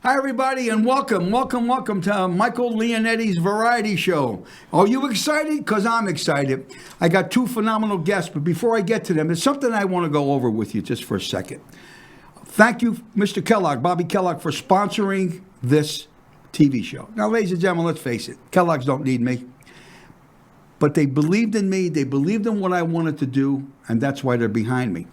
Hi, everybody, and welcome to Michael Leonetti's Variety Show. Are you excited? Because I'm excited. I got two phenomenal guests, but before I get to them, there's something I want to go over with you just for a second. Thank you, Mr. Kellogg, Bobby Kellogg, for sponsoring this TV show. Now, ladies and gentlemen, let's face it, Kellogg's don't need me. But they believed in me, they believed in what I wanted to do, and that's why they're behind me.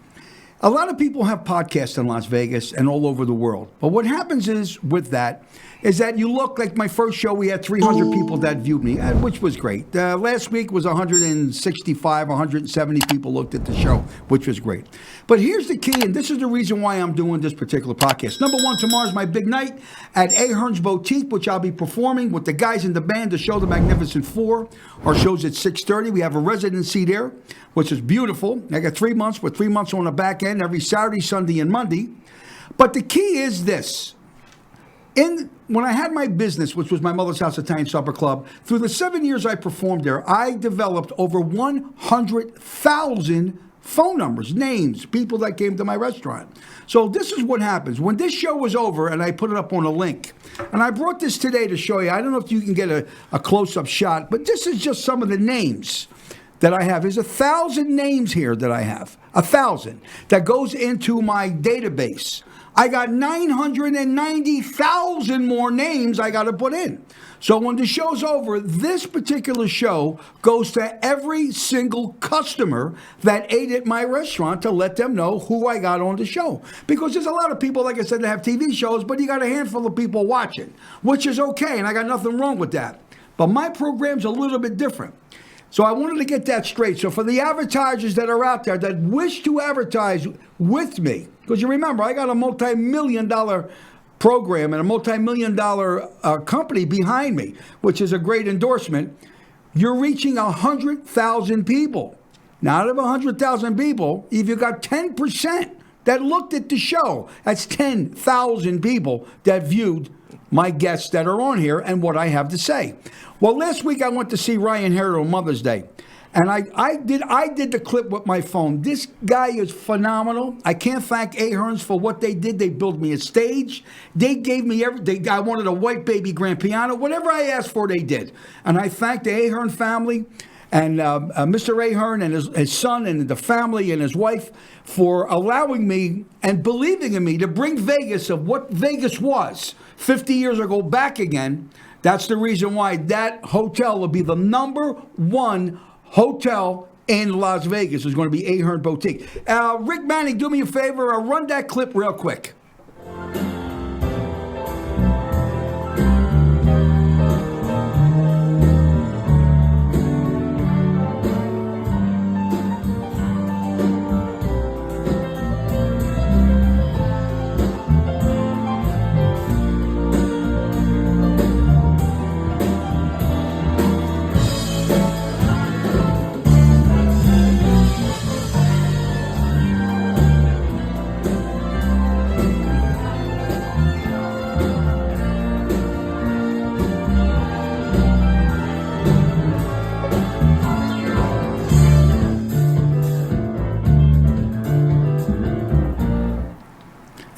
A lot of people have podcasts in Las Vegas and all over the world. But what happens is with that is that you look like my first show, we had 300 people that viewed me, which was great. Last week was 165, 170 people looked at the show, which was great. But here's the key, and this is the reason why I'm doing this particular podcast. Number one, tomorrow's my big night at Ahern's Boutique, which I'll be performing with the guys in the band to show The Magnificent Four. Our show's at 6:30. We have a residency there, which is beautiful. I got 3 months with 3 months on the back end every Saturday, Sunday, and Monday. But the key is this. When I had my business, which was my Mother's House Italian Supper Club, through the 7 years I performed there, I developed over 100,000 phone numbers, names, people that came to my restaurant. So this is what happens. When this show was over, and I put it up on a link, and I brought this today to show you. I don't know if you can get a close-up shot, but this is just some of the names that I have. There's 1,000 names here that I have. 1,000 that goes into my database. I got 990,000 more names I got to put in. So when the show's over, this particular show goes to every single customer that ate at my restaurant to let them know who I got on the show. Because there's a lot of people, like I said, that have TV shows, but you got a handful of people watching, which is okay, and I got nothing wrong with that. But my program's a little bit different. So I wanted to get that straight. So for the advertisers that are out there that wish to advertise with me, because you remember, I got a multi-million-dollar program and a multi-million-dollar company behind me, which is a great endorsement. You're reaching 100,000 people. Now, out of 100,000 people, if you got 10% that looked at the show, that's 10,000 people that viewed my guests that are on here and what I have to say. Well, last week I went to see Ryan Hare on Mother's Day, and I did the clip with my phone. This guy is phenomenal. I can't thank Ahern's for what they did. They built me a stage. They gave me everything. I wanted a white baby grand piano. Whatever I asked for, they did. And I thank the Ahern family and Mr. Ahern and his son and the family and his wife for allowing me and believing in me to bring Vegas of what Vegas was 50 years ago back again. That's the reason why that hotel will be the number one hotel in Las Vegas. Is going to be Ahern Boutique. Rick Manning, do me a favor. Run that clip real quick.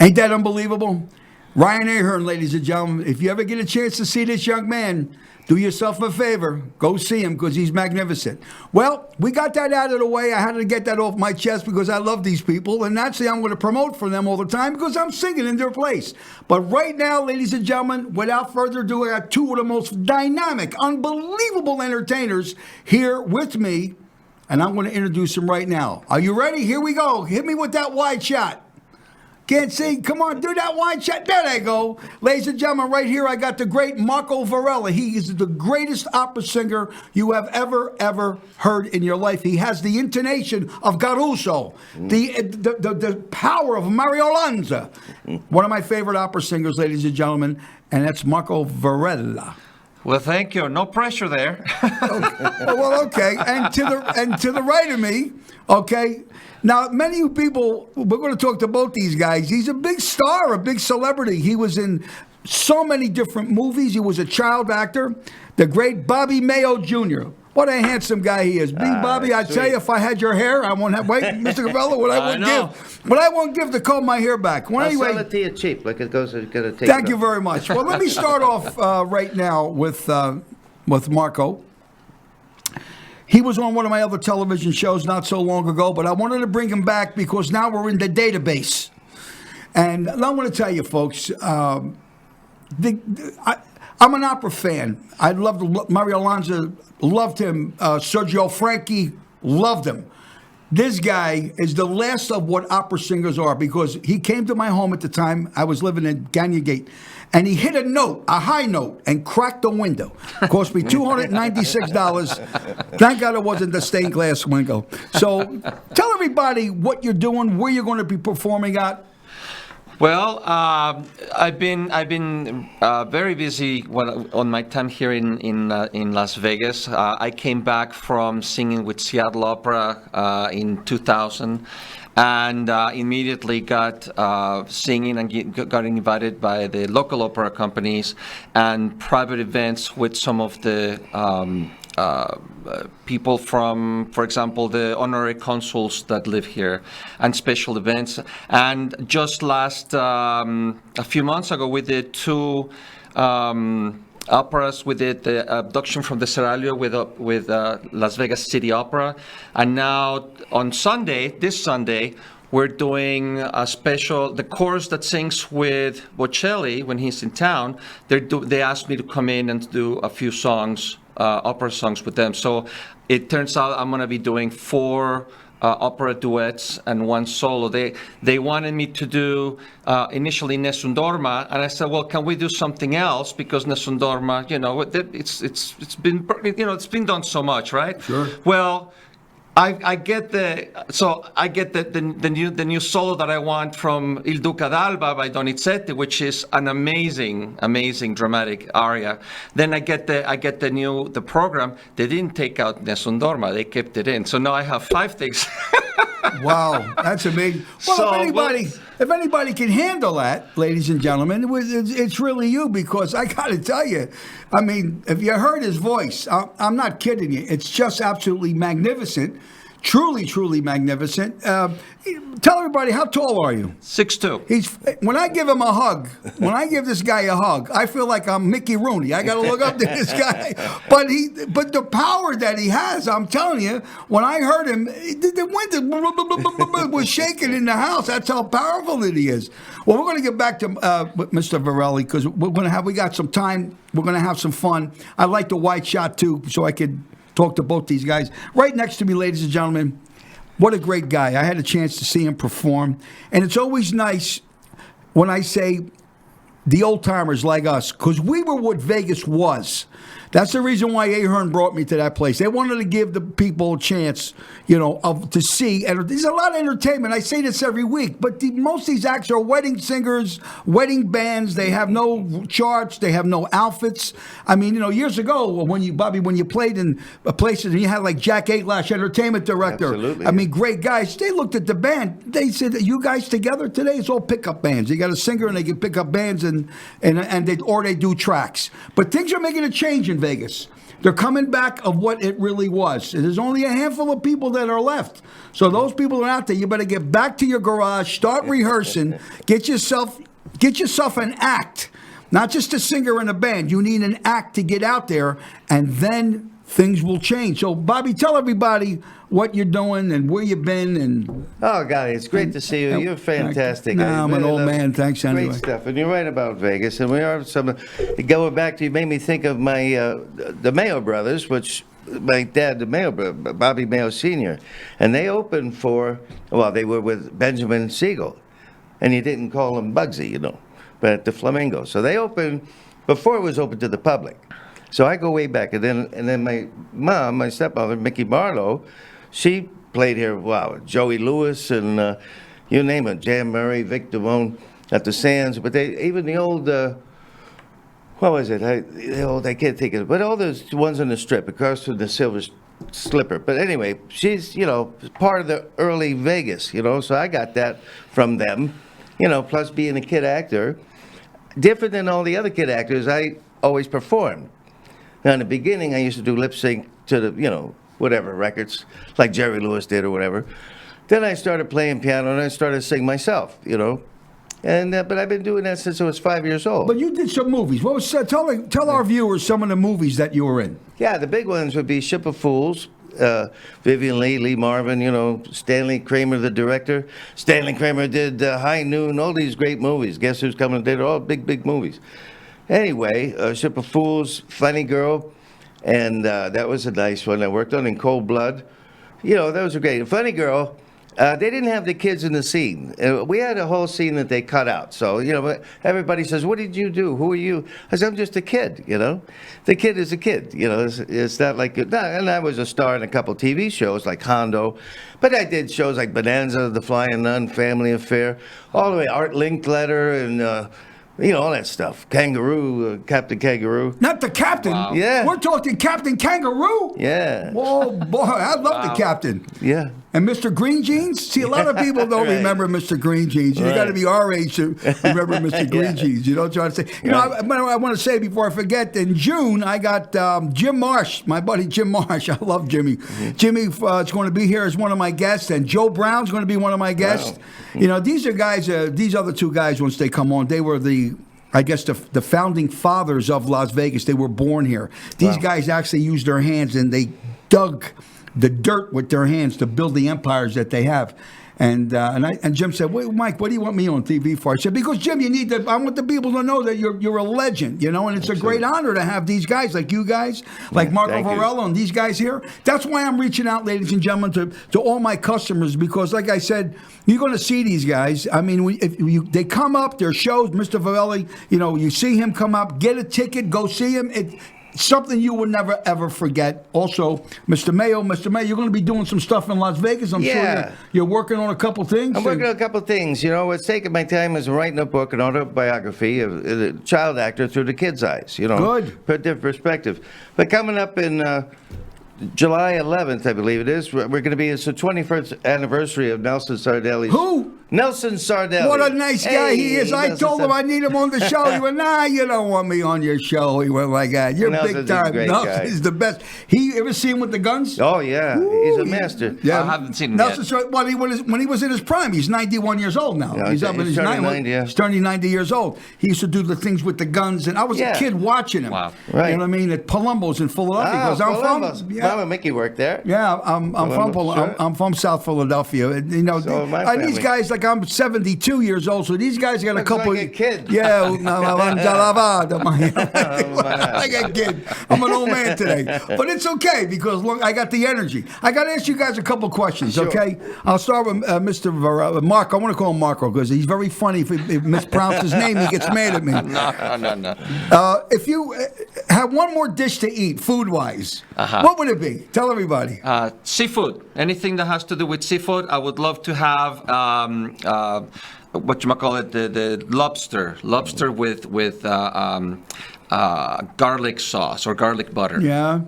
Ain't that unbelievable? Ryan Ahern, ladies and gentlemen, if you ever get a chance to see this young man, do yourself a favor. Go see him because he's magnificent. Well, we got that out of the way. I had to get that off my chest because I love these people. And naturally, I'm going to promote for them all the time because I'm singing in their place. But right now, ladies and gentlemen, without further ado, I got two of the most dynamic, unbelievable entertainers here with me. And I'm going to introduce them right now. Are you ready? Here we go. Hit me with that wide shot. Can't see. Come on, do that wide shot. There they go. Ladies and gentlemen, right here I got the great Marco Verrelli. He is the greatest opera singer you have ever heard in your life. He has the intonation of Caruso, the power of Mario Lanza. One of my favorite opera singers, ladies and gentlemen, and that's Marco Verrelli. Well, thank you. No pressure there. Okay. Well, okay. And to the right of me, okay. Now, many people, we're going to talk to both these guys. He's a big star, a big celebrity. He was in so many different movies. He was a child actor. The great Bobby Mayo Jr. What a handsome guy he is. Bobby, I tell you, if I had your hair, I won't have. Wait, Mr. Gavello, what I won't give to comb my hair back. Well, I'll sell it to you cheap. Like it goes, gonna take. Thank you very much. Well, let me start off right now with Marco. He was on one of my other television shows not so long ago, but I wanted to bring him back because now we're in the database. And I want to tell you, folks, I'm an opera fan. I loved Mario Lanza, loved him. Sergio Franchi, loved him. This guy is the last of what opera singers are because he came to my home at the time. I was living in Gagnon Gate. And he hit a high note, and cracked the window. It cost me $296. Thank God it wasn't the stained glass window. So tell everybody what you're doing, where you're going to be performing at. Well, I've been very busy on my time here in Las Vegas. I came back from singing with Seattle Opera in 2000. And immediately got singing and got invited by the local opera companies and private events with some of the people from, for example, the honorary consuls that live here, and special events. And just last, a few months ago, we did two operas. We did the Abduction from the Seraglio with Las Vegas City Opera, and now on this Sunday, we're doing a special. The chorus that sings with Bocelli when he's in town, they asked me to come in and do a few songs, opera songs with them. So it turns out I'm going to be doing 4 opera duets and 1 solo. They wanted me to do initially Nessun Dorma, and I said, well, can we do something else, because Nessun Dorma, it's been done so much, right? Sure. Well, I get the new solo that I want from Il Duca d'Alba by Donizetti, which is an amazing dramatic aria. Then I get the program. They didn't take out Nessun Dorma; they kept it in. So now I have 5 things. Wow, that's amazing. Well, So, if anybody can handle that, ladies and gentlemen, it's really you, because I got to tell you, I mean, if you heard his voice, I'm not kidding you. It's just absolutely magnificent. Truly, truly magnificent. Tell everybody, how tall are you? 6'2". When I give him a hug, when I give this guy a hug, I feel like I'm Mickey Rooney. I got to look up to this guy. But the power that he has, I'm telling you, when I heard him, the wind was shaking in the house. That's how powerful that he is. Well, we're going to get back to Mr. Verrelli, because we got some time. We're going to have some fun. I like the wide shot too, so I could talk to both these guys. Right next to me, ladies and gentlemen, what a great guy. I had a chance to see him perform. And it's always nice when I say the old-timers like us, because we were what Vegas was. That's the reason why Ahern brought me to that place. They wanted to give the people a chance, to see. And there's a lot of entertainment. I say this every week, but most of these acts are wedding singers, wedding bands. They have no charts. They have no outfits. I mean, years ago, when you played in places and you had like Jack Atlash, entertainment director. Absolutely. I mean, great guys. They looked at the band. They said, "You guys together today? It's all pickup bands. You got a singer and they can pick up bands or they do tracks." But things are making a change in Vegas. They're coming back of what it really was. There's only a handful of people that are left. So those people are out there. You better get back to your garage, start rehearsing, get yourself an act, not just a singer in a band. You need an act to get out there, and then things will change. So, Bobby, tell everybody what you're doing and where you've been. And oh, God, it's great to see you. You're fantastic. I'm an old man. Thanks anyway. Great stuff. And you're right about Vegas. And we are going back to, you made me think of my the Mayo brothers, which my dad, the Mayo brother, Bobby Mayo Sr., and they opened they were with Benjamin Siegel. And you didn't call him Bugsy, but at the Flamingo. So they opened before it was open to the public. So I go way back, and then my mom, my stepmother, Mickey Barlow, she played here. Wow, Joey Lewis and you name it, Jan Murray, Vic Damone at the Sands. But even the old, what was it? I can't think of it. But all those ones on the Strip, across from the Silver Slipper. But anyway, she's part of the early Vegas. So I got that from them. Plus being a kid actor, different than all the other kid actors, I always performed. Now, in the beginning, I used to do lip sync to the, whatever records, like Jerry Lewis did or whatever. Then I started playing piano and I started to sing myself, And but I've been doing that since I was 5 years old. But you did some movies. What was tell our viewers some of the movies that you were in? Yeah, the big ones would be Ship of Fools, Vivian Leigh, Lee Marvin, Stanley Kramer, the director. Stanley Kramer did High Noon, all these great movies. Guess Who's Coming? They're all big movies. Anyway, Ship of Fools, Funny Girl, and that was a nice one. I worked on in Cold Blood. Those were great. Funny Girl. They didn't have the kids in the scene. We had a whole scene that they cut out. So, everybody says, what did you do? Who are you? I said, I'm just a kid, The kid is a kid, It's not like... And I was a star in a couple TV shows like Hondo. But I did shows like Bonanza, The Flying Nun, Family Affair, all the way Art Linkletter and... all that stuff. Kangaroo, Captain Kangaroo. Not the captain. Wow. Yeah. We're talking Captain Kangaroo. Yeah. Whoa, boy, I love the captain. Yeah. And Mr. Green Jeans? See, a lot of people don't Right. remember Mr. Green Jeans. You got to be our age to remember Mr. Green Jeans. You know what I'm trying to say? I want to say before I forget, in June, I got Jim Marsh, my buddy Jim Marsh. I love Jimmy. Mm-hmm. Jimmy is going to be here as one of my guests, and Joe Brown's going to be one of my guests. Wow. These are guys, these other two guys, once they come on, they were the founding fathers of Las Vegas. They were born here. These guys actually used their hands and they dug the dirt with their hands to build the empires that they have. And Jim said, "Wait, Mike, what do you want me on TV for?" I said, "Because Jim, I want the people to know that you're a legend, and it's a great honor to have these guys like you guys, like Marco Verrelli and these guys here. That's why I'm reaching out, ladies and gentlemen, to all my customers, because, like I said, you're going to see these guys. I mean, they come up, their shows, Mr. Verrelli, you see him come up, get a ticket, go see him. Something you would never, ever forget. Also, Mr. Mayo, you're going to be doing some stuff in Las Vegas. I'm sure you're working on a couple things. I'm working on a couple things. What's taking my time is writing a book, an autobiography of the child actor through the kid's eyes. Good. Put different perspective. But coming up in July 11th, I believe it is, we're going to be, it's the 21st anniversary of Nelson Sardelli's. Who? Nelson Sardelli. What a nice guy he is. I told him I need him on the show. He went, nah, you don't want me on your show. He went like that. You're Nelson's big time. a great Nelson guy. is the best. He ever see him with the guns? Oh, yeah. He's a master. Yeah. I haven't seen him Nelson, yet. Well, when he was in his prime, he's 91 years old now. Yeah, he's up in he's his turning 90. 90, yeah. He's turning 90 years old. He used to do the things with the guns, and I was a kid watching him. Wow. Right. You know what I mean? At Palumbo's in Philadelphia. Because I'm Columbus. from. Mama Mickey worked there. Yeah, I'm from Sure. I'm from South Philadelphia. And, So my these family. guys, like, I'm 72 years old, so these guys got a Looks couple. like a kid. Yeah, like a kid. I'm an old man today, but it's okay because look, I got the energy. I got to ask you guys a couple questions, Sure. okay? I'll start with Mr. Marco. I want to call him Marco because he's very funny. If he mispronounces his name, he gets mad at me. No. If you had one more dish to eat, food-wise, what would it be? Tell everybody. Seafood. Anything that has to do with seafood. I would love to have the lobster with garlic sauce or garlic butter. Yeah.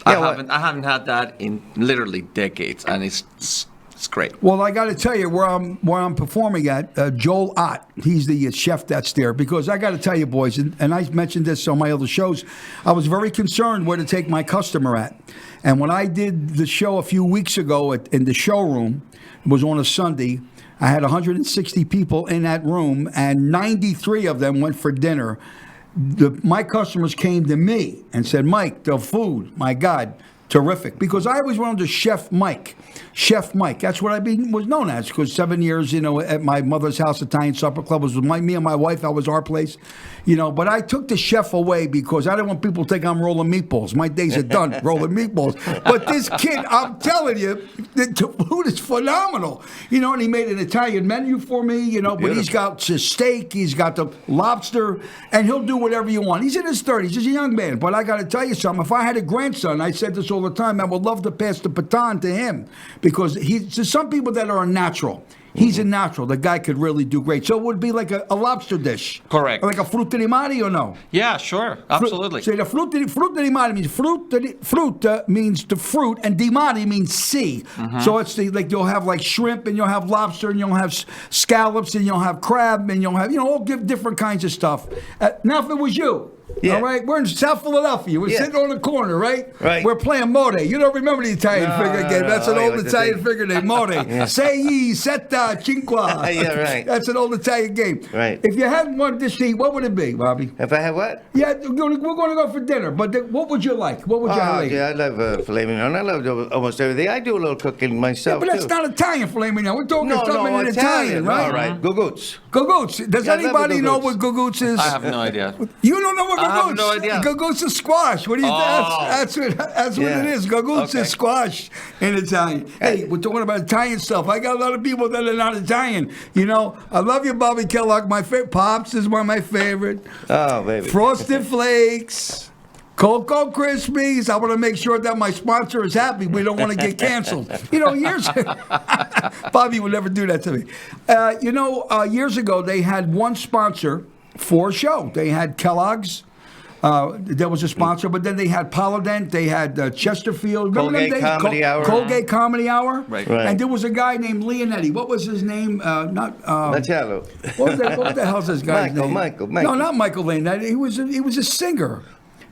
I haven't had that in literally decades, and it's great. Well, I got to tell you where I'm performing at. Joel Ott, he's the chef that's there. Because I got to tell you, boys, and I mentioned this on my other shows, I was very concerned where to take my customer at. And when I did the show a few weeks ago in the showroom, it was on a Sunday. I had 160 people in that room, and 93 of them went for dinner. My customers came to me and said, "Mike, the food, my God, terrific." Because I always wanted to Chef Mike. Chef Mike. That's what I was known as. Because 7 years, at my mother's house, Italian Supper Club, was with me and my wife. That was our place. But I took the chef away because I didn't want people to think I'm rolling meatballs. My days are done rolling meatballs. But this kid, I'm telling you, the food is phenomenal. And he made an Italian menu for me, but he's got the steak, he's got the lobster, and he'll do whatever you want. He's in his 30s. He's a young man. But I got to tell you something. If I had a grandson, I said this all the time, I would love to pass the baton to him because there's some people that are a natural. He's a natural. The guy could really do great. So it would be like a lobster dish. Correct. Like a fruta di mare or no? Yeah, sure. Absolutely. So the fruta di mare means fruta means the fruit, and di mare means sea. So it's you'll have like shrimp, and you'll have lobster, and you'll have scallops, and you'll have crab, and you'll have all different kinds of stuff. Now, if it was you, Yeah. All right, we're in South Philadelphia. We're Yeah. sitting on the corner, right? Right. We're playing Mode. You don't remember the Italian No, figure no, game? no. That's an Oh, yeah, old what's the Italian thing? figure name, Mode. Sei, setta, cinque. Yeah, right. That's an old Italian game. Right. If you had one to see, what would it be, Bobby? If I had what? Yeah, we're going to go for dinner, but what would you like? What would you like? Yeah, I love filet mignon. I love almost everything. I do a little cooking myself, But that's too. not Italian filet mignon. We're talking something in Italian, right? All right, gugoots. Gugoots. Does Yeah, I love anybody the know gugoots. what gugoots is? I have no idea. You don't know what gugoots? I have no idea. Gugoots is squash. What do you Oh. That's what Yeah. it is. Gugoots Okay. is squash in Italian. Hey, we're talking about Italian stuff. I got a lot of people that are not Italian. You know, I love you, Bobby Kellogg. My favorite Pops is one of my favorite. Oh, baby. Frosted Flakes. Cocoa Krispies. I want to make sure that my sponsor is happy. We don't want to get canceled. You know, Bobby would never do that to me. Years ago, they had one sponsor for a show. They had Kellogg's. There was a sponsor, but then they had Polydent, they had Chesterfield. Remember them Colgate days? Comedy Hour. Colgate Comedy Hour. Right. Right. And there was a guy named Leonetti. What was his name? Marcello. What the hell's this guy's name? Michael. No, not Michael Leonetti. He was a singer.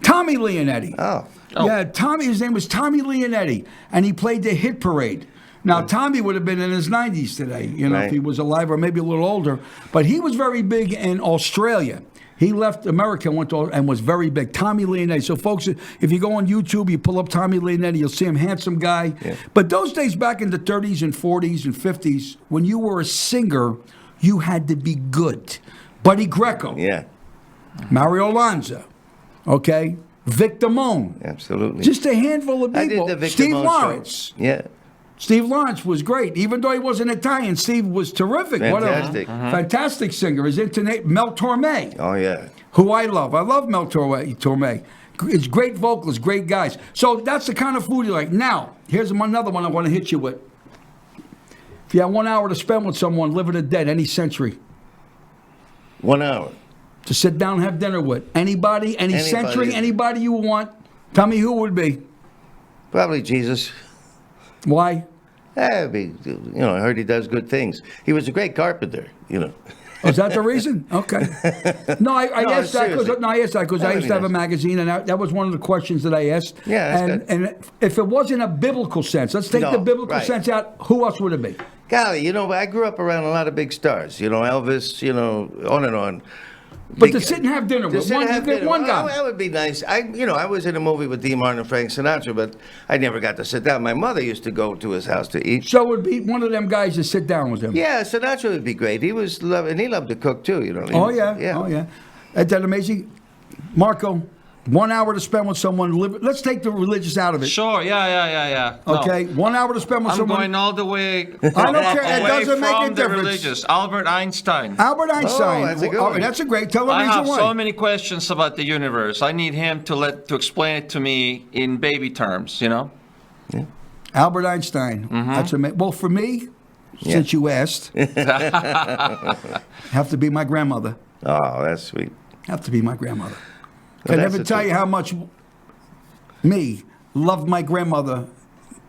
Tommy Leonetti. Oh. Yeah, Tommy. His name was Tommy Leonetti, and he played the Hit Parade. Now, Tommy would have been in his 90s today, Right. if he was alive, or maybe a little older. But he was very big in Australia. He left America and was very big. Tommy Leonetti. So, folks, if you go on YouTube, you pull up Tommy Leonetti, you'll see him, handsome guy. Yeah. But those days back in the 30s and 40s and 50s, when you were a singer, you had to be good. Buddy Greco, Yeah, Mario Lanza, okay, Vic Damone. absolutely. Just a handful of I people. did the Vic Steve Damone Lawrence. show. Yeah. Steve Lawrence was great. Even though he wasn't Italian, Steve was terrific. Fantastic. What a fantastic singer. His internet, Mel Torme, Oh, yeah. who I love. I love Mel Torme. It's great vocalists, great guys. So that's the kind of food you like. Now, here's another one I want to hit you with. If you had 1 hour to spend with someone, living or dead, any century, 1 hour. to sit down and have dinner with, anybody, any century, anybody you want, tell me who it would be. Probably Jesus. Why? I heard he does good things. He was a great carpenter, Oh, is that the reason? Okay. No, I asked that because seriously. I That used to have a would be nice. magazine, and that was one of the questions that I asked. Yeah, that's and if it wasn't a biblical sense, let's take No, the biblical right. sense out. Who else would it be? Golly, I grew up around a lot of big stars. Elvis, on and on. But to sit and have dinner To with sit one, and you have get dinner. one Well, guy. that would be nice. I was in a movie with Dean Martin and Frank Sinatra, but I never got to sit down. My mother used to go to his house to eat. So it would be one of them guys to sit down with him. Yeah, Sinatra would be great. He loved to cook too. Oh yeah. Isn't that amazing, Marco? 1 hour to spend with someone. Let's take the religious out of it. Sure, yeah. No. Okay, 1 hour to spend with I'm someone. going all the way I don't care. It away doesn't make a from the difference. religious. Albert Einstein. Albert Einstein. that's a good one. That's a great. Tell the I reason have why. so many questions about the universe. I need him to explain it to me in baby terms, Albert Einstein. That's amazing. Well, for me, since you asked, have to be my grandmother. Oh, that's sweet. Have to be my grandmother. Well, Can that's never the tell truth. you how much me loved my grandmother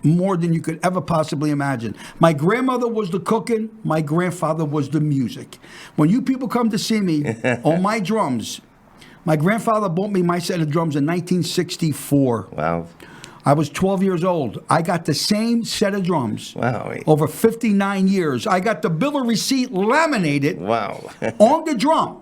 more than you could ever possibly imagine. My grandmother was the cooking. My grandfather was the music. When you people come to see me on my drums, my grandfather bought me my set of drums in 1964. Wow. I was 12 years old. I got the same set of drums Wow. over 59 years. I got the bill of receipt laminated Wow. on the drum.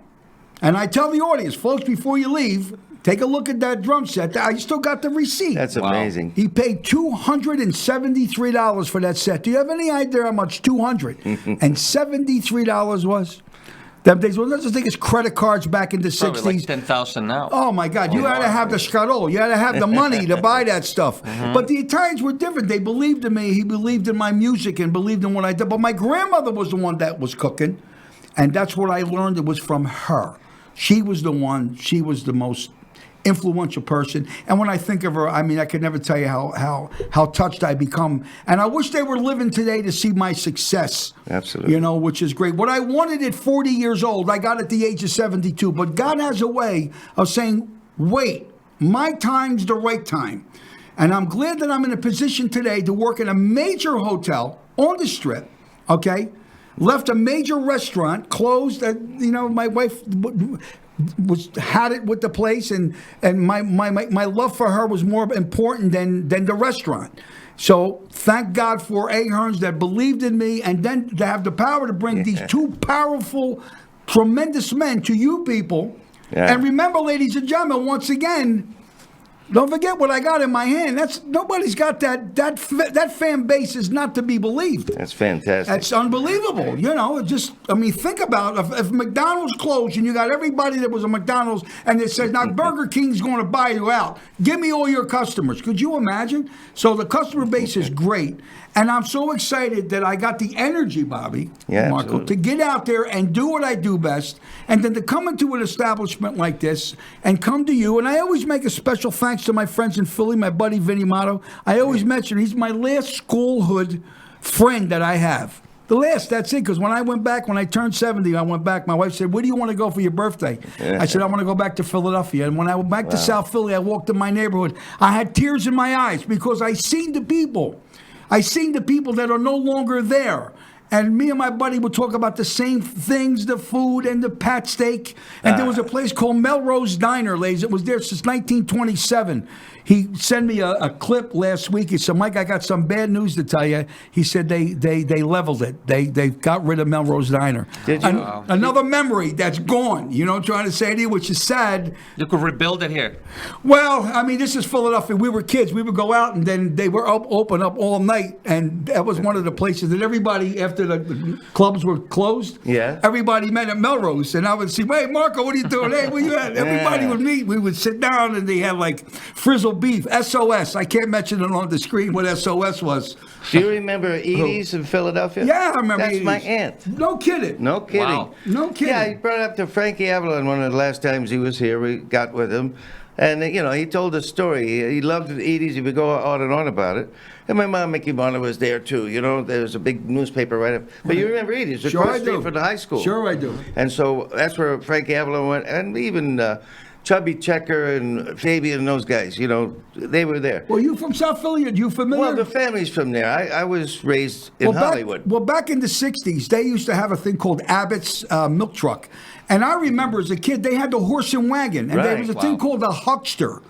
And I tell the audience, folks, before you leave, take a look at that drum set. I still got the receipt. That's Wow. amazing. He paid $273 for that set. Do you have any idea how much $273 was? Them days, well, let's just take his credit cards back in the Probably 60s. like 10,000 now. Oh my God! You had to have the scatole. You had to have the money to buy that stuff. But the Italians were different. They believed in me. He believed in my music and believed in what I did. But my grandmother was the one that was cooking, and that's what I learned. It was from her. She was the one. She was the most influential person. And when I think of her, I mean, I could never tell you how touched I become. And I wish they were living today to see my success. Absolutely. Which is great. What I wanted at 40 years old, I got at the age of 72. But God has a way of saying, wait, my time's the right time. And I'm glad that I'm in a position today to work in a major hotel on the Strip, okay? left a major restaurant, closed. My wife had it with the place, and my love for her was more important than the restaurant. So thank God for Aherns that believed in me, and then to have the power to bring these two powerful, tremendous men to you people. Yeah. And remember, ladies and gentlemen, once again, don't forget what I got in my hand. Nobody's got that fan base is not to be believed. That's fantastic. That's unbelievable. Think about if McDonald's closed and you got everybody that was a McDonald's and it says, now Burger King's going to buy you out. Give me all your customers. Could you imagine? So the customer base is great. And I'm so excited that I got the energy, Bobby, Marco, absolutely. to get out there and do what I do best, and then to come into an establishment like this and come to you. And I always make a special thanks to my friends in Philly, my buddy Vinny Motto. I always mention he's my last schoolhood friend that I have. That's it, because when I turned 70, I went back. My wife said, where do you want to go for your birthday? I said, I want to go back to Philadelphia. And when I went back to South Philly, I walked in my neighborhood. I had tears in my eyes because I seen the people that are no longer there. And me and my buddy would talk about the same things, the food and the pat steak. And there was a place called Melrose Diner, ladies. It was there since 1927. He sent me a clip last week. He said, Mike, I got some bad news to tell you. He said they leveled it. They got rid of Melrose Diner. Did you? Another memory that's gone, I'm trying to say to you, which is sad. You could rebuild it here. Well, this is Philadelphia. We were kids. We would go out, and then they were open up all night. And that was one of the places that everybody, after the clubs were closed, everybody met at Melrose. And I would see, hey, Marco, what are you doing? Hey, where you at? Everybody would meet. We would sit down, and they had like frizzled beef, SOS. I can't mention it on the screen what SOS was. Do you remember Edie's in Philadelphia? Yeah, I remember That's Edie's. my aunt. No kidding. No kidding. Wow. No kidding. Yeah, he brought it up to Frankie Avalon one of the last times he was here. We got with him. And, he told a story. He loved Edie's. He would go on and on about it. And my mom, Mickey Bonner, was there, too. There was a big newspaper right up. But you remember Edie's, across the street from the high school. Sure I do. And so that's where Frankie Avalon went. And even Chubby Checker and Fabian and those guys, they were there. Well, you from South Philly? Are you familiar? Well, the family's from there. I was raised in Hollywood. Back in the 60s, they used to have a thing called Abbott's milk truck. And I remember as a kid, they had the horse and wagon. And there was a thing called the huckster.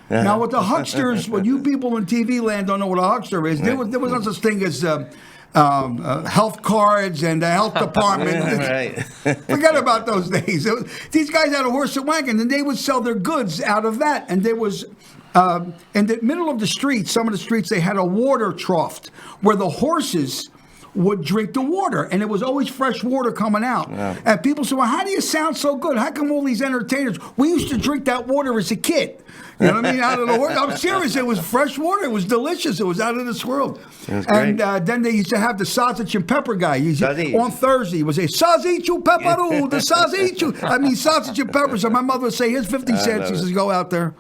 Now, with the hucksters, what you people in TV land don't know what a huckster is, there was no such thing as health cards and the health department. Right. Forget about those days. These guys had a horse and wagon, and they would sell their goods out of that. And there was, in the middle of the street, some of the streets, they had a water trough where the horses would drink the water, and it was always fresh water coming out. Yeah. And people said, well, how do you sound so good? How come all these entertainers, we used to drink that water as a kid. You know what I mean? Out of the horse. I'm serious. It was fresh water. It was delicious. It was out of this world. And then they used to have the sausage and pepper guy. On Thursday, he would say, sausage and pepperoo, the sausage. Sausage and pepper. So my mother would say, here's 50 cents. She says, go out there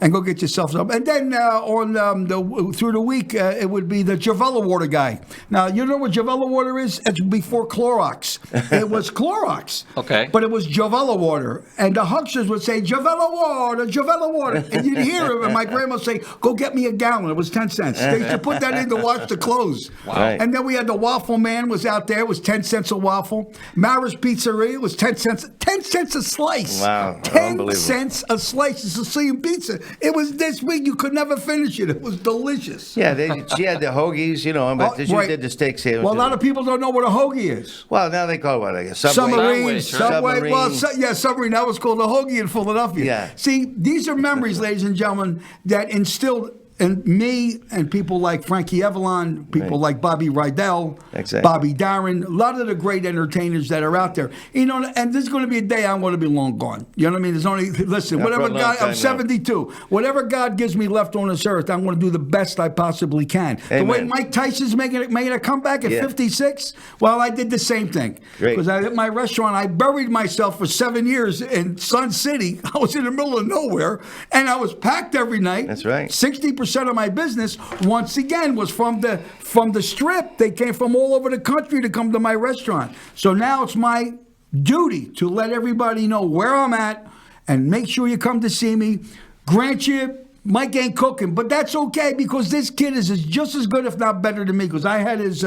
and go get yourself some. And then through the week, it would be the Javella water guy. Now, you know what Javella water is? It's before Clorox. It was Clorox. Okay. But it was Javella water. And the hucksters would say, Javella water, Javella water. And you'd hear him, and my grandma would say, go get me a gallon. It was 10 cents. They used to put that in to wash the clothes. Wow. Right. And then we had the waffle man was out there. It was 10 cents a waffle. Mara's Pizzeria was 10 cents. 10 cents a slice. Wow. 10 cents a slice of Sicilian pizza. It was this big, you could never finish it. It was delicious. Yeah, she had the hoagies, but she did the steak sandwiches. Well, a lot of people don't know what a hoagie is. Well, now they call it what, I guess? Submarine. Submarine. Well, submarine. That was called a hoagie in Philadelphia. Yeah. See, these are memories, ladies and gentlemen, that instilled in me and people like Frankie Avalon, people like Bobby Rydell, Bobby Darin, a lot of the great entertainers that are out there. And there's going to be a day I'm going to be long gone. You know what I mean? There's only, listen, whatever God, I'm 72. Whatever God gives me left on this earth, I'm going to do the best I possibly can. Amen. The way Mike Tyson's making a comeback at 56, well, I did the same thing. Because at my restaurant, I buried myself for 7 years in Sun City. I was in the middle of nowhere, and I was packed every night. That's right. 60% of my business, once again, was from the Strip. They came from all over the country to come to my restaurant. So now it's my duty to let everybody know where I'm at and make sure you come to see me. Grant you Mike ain't cooking, but that's okay because this kid is just as good, if not better than me, because I had his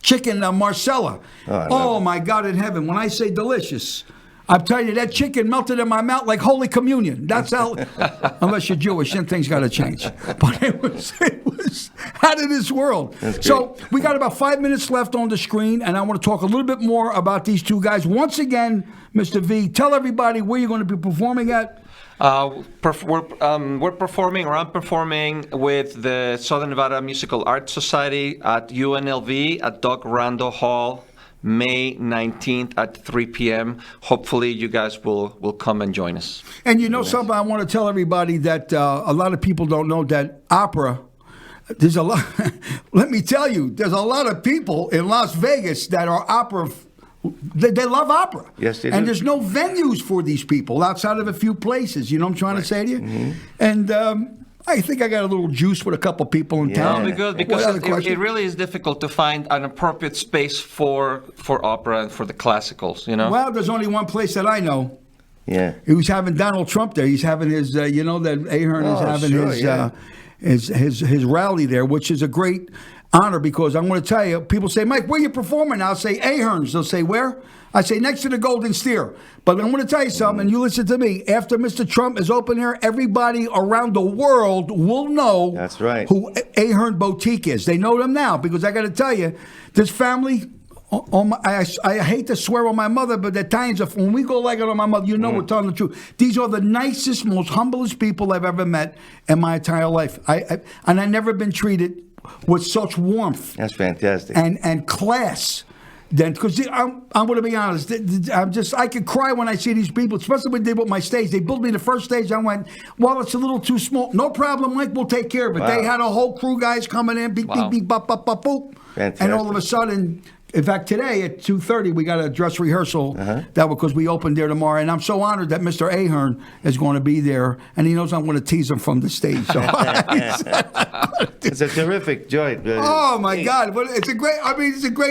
chicken Marcella. Oh, my God in heaven. When I say delicious, I'm telling you, that chicken melted in my mouth like Holy Communion. That's how, unless you're Jewish, then things got to change. But it was out of this world. So we got about 5 minutes left on the screen, and I want to talk a little bit more about these two guys. Once again, Mr. V, tell everybody where you're going to be performing at. We're performing, or I'm performing with the Southern Nevada Musical Arts Society at UNLV at Doug Rando Hall, May 19th at 3 p.m. Hopefully you guys will come and join us. And you know something, I want to tell everybody that a lot of people don't know that opera, there's a lot, let me tell you, there's a lot of people in Las Vegas that are opera. They love opera. Yes, they do. And there's no venues for these people outside of a few places. You know what I'm trying to say to you? Mm-hmm. And I think I got a little juice with a couple people in town. Because it really is difficult to find an appropriate space for opera and for the classicals, you know? Well, there's only one place that I know. Yeah. He was having Donald Trump there. He's having his, you know, that Ahern is having his rally there, which is a great honor, because I'm going to tell you, people say, Mike, where you performing? I'll say Ahern's. They'll say, where? I say, next to the Golden Steer. But I'm going to tell you something, and you listen to me. After Mr. Trump is open here, everybody around the world will know that's right. who Ahern Boutique is. They know them now, because I got to tell you, this family, I hate to swear on my mother, but the Italians, when we go like it on my mother, you know we're telling the truth. These are the nicest, most humblest people I've ever met in my entire life. And I've never been treated with such warmth. That's fantastic. And class. Then, because I'm going to be honest, I could cry when I see these people, especially when they did with my stage. They built me the first stage. I went, well, it's a little too small. No problem, Mike, we'll take care of it. Wow. They had a whole crew guys coming in, beep, beep, beep, bop, bop, bop, boop. Fantastic. And all of a sudden, in fact, today at 2:30, we got a dress rehearsal. That was because we opened there tomorrow. And I'm so honored that Mr. Ahern is going to be there. And he knows I'm going to tease him from the stage. So it's a terrific joint. Oh, my God. But it's a great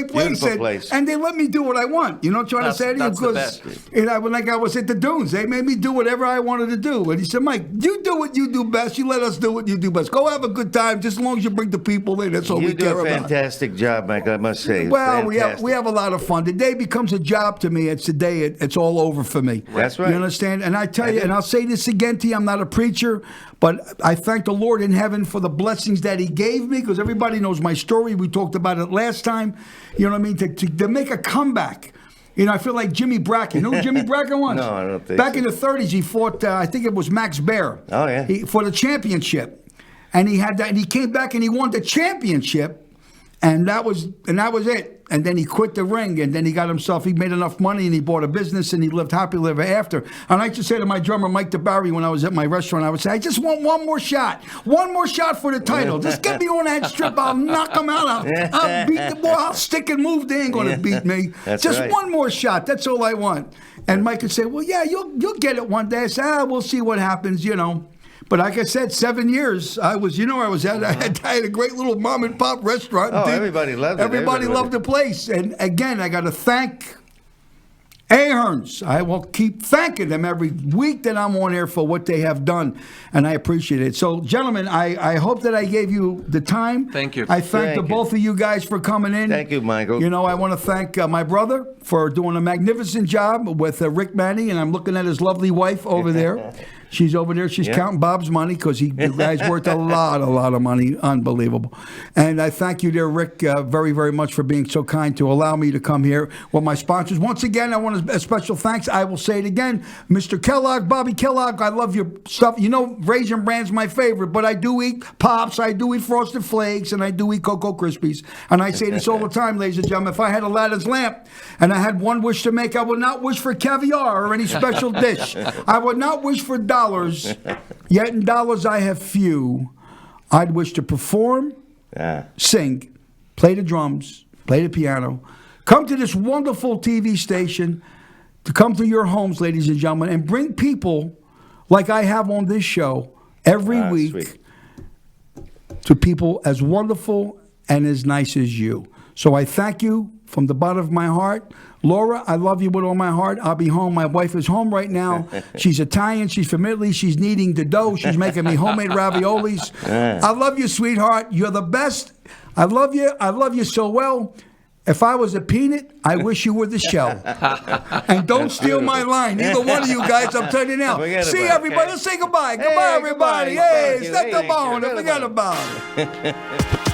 place. Beautiful place. And they let me do what I want. You know what I'm trying to say to you? That's Because like I was at the Dunes, they made me do whatever I wanted to do. And he said, Mike, you do what you do best. You let us do what you do best. Go have a good time, just as long as you bring the people in. That's all we care about. You do a fantastic job, Mike, I must say. Well, we have a lot of fun. The day becomes a job to me. It's the day it's all over for me. That's right. You understand? And I tell you, and I'll say this again to you, I'm not a preacher, but I thank the Lord in heaven for the blessings that he gave me, because everybody knows my story. We talked about it last time. You know what I mean? To make a comeback. You know, I feel like Jimmy Bracken. You know who Jimmy Bracken was? No, I don't think Back so. in the 30s, he fought, I think it was Max Baer. Oh, yeah. For the championship. And he had that, and he came back and he won the championship. And that was it. And then he quit the ring, and then he made enough money, and he bought a business, and he lived happily ever after. And I used to say to my drummer, Mike DeBarry, when I was at my restaurant, I would say, I just want one more shot for the title. Just get me on that strip. I'll knock him out. I'll beat the boy. I'll stick and move. They ain't going to beat me. That's just right. one more shot. That's all I want. And Mike would say, well, yeah, you'll get it one day. I said, we'll see what happens, you know. But like I said, 7 years, I was at. I had a great little mom and pop restaurant. Oh, everybody loved it. Everybody loved the place. And again, I got to thank Ahern's. I will keep thanking them every week that I'm on air for what they have done, and I appreciate it. So, gentlemen, I hope that I gave you the time. Thank you. I thank both of you guys for coming in. Thank you, Michael. You know, I want to thank my brother for doing a magnificent job with Rick Manny, and I'm looking at his lovely wife over there. She's over there. She's counting Bob's money, because you guys worth a lot of money. Unbelievable. And I thank you there, Rick, very, very much for being so kind to allow me to come here with my sponsors. Once again, I want a special thanks. I will say it again. Mr. Kellogg, Bobby Kellogg, I love your stuff. You know, Raisin Bran's my favorite, but I do eat Pops, I do eat Frosted Flakes, and I do eat Cocoa Krispies. And I say this all the time, ladies and gentlemen. If I had Aladdin's lamp and I had one wish to make, I would not wish for caviar or any special dish. I would not wish for dollars, yet in dollars I have few. I'd wish to perform, sing, play the drums, play the piano, come to this wonderful TV station, to come to your homes, ladies and gentlemen, and bring people like I have on this show every week sweet. To people as wonderful and as nice as you. So I thank you from the bottom of my heart. Laura, I love you with all my heart. I'll be home. My wife is home right now. She's Italian. She's from Italy. She's kneading the dough. She's making me homemade raviolis. I love you, sweetheart. You're the best. I love you. I love you so well. If I was a peanut, I wish you were the shell. And don't steal my line. Either one of you guys, I'm telling you now. See everybody. Let's say goodbye. Goodbye, everybody. Hey, step the bone and forget about it.